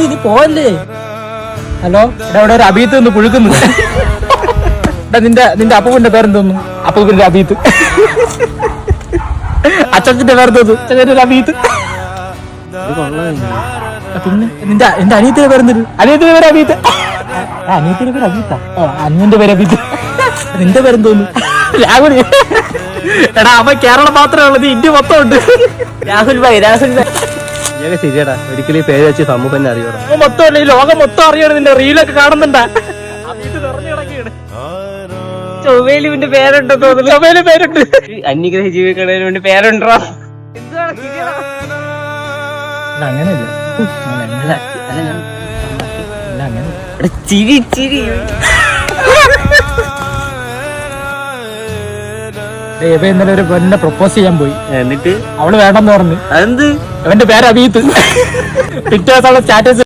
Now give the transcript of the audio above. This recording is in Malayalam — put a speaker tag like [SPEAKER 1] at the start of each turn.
[SPEAKER 1] നീ പോവല്ലേ. ഹലോ, ഇവിടെ ഒരു അബീത്ത് നിന്ന് പുഴുക്കുന്നു. നിന്റെ അപ്പൂന്റെ പേരെന്തോന്നു? അപ്പൂപ്പിന്റെ അബീത്ത്. അച്ഛന്റെ പേരെന്തോന്നു? അച്ഛൻ്റെ അബീത്ത്. പിന്നെ എന്റെ അനിയത്തിന്റെ പേരെന്തോന്നു? അനിയത്തിന്റെ പേര് അബീത്ത്. അനിയത്തിന്റെ പേര് അബീത്താ? അനിയന്റെ പേര് അബീത്ത്. നിന്റെ പേരെന്തോന്നു? രാഹുൽ. എടാ, അവ കേരളം മാത്രമേ ഉള്ളത്, ഇന്ത്യ മൊത്തം ഉണ്ട്. രാഹുൽ ഭായ്.
[SPEAKER 2] ശരിയാടാ, ഒരിക്കലും പേര് വെച്ച് സമൂഹം തന്നെ അറിയോടാ.
[SPEAKER 1] മൊത്തം ഈ ലോകം മൊത്തം അറിയാണ്. നിന്റെ റീലൊക്കെ കാണുന്നുണ്ടാ? ചൊവ്വയിലിന്റെ പേരുണ്ടോ തോന്നുന്നു. ചൊവ്വയില് പേരുണ്ട്.
[SPEAKER 2] അന്യഗ്രഹ ജീവികളിൽ വേണ്ടി പേരുണ്ടോ?
[SPEAKER 1] അങ്ങനെയല്ല.
[SPEAKER 2] ചിരി ചിരി.
[SPEAKER 1] ഇന്നലെ ഒരു പെണ്ണിനെ പ്രപ്പോസ് ചെയ്യാൻ പോയി.
[SPEAKER 2] എന്നിട്ട്
[SPEAKER 1] അവള് വേണ്ടെന്ന് പറഞ്ഞു.
[SPEAKER 2] അതെന്ത്?
[SPEAKER 1] അവന്റെ പേര് അബീത്ത്. പിറ്റേ ദിവസം സ്റ്റാറ്റസ്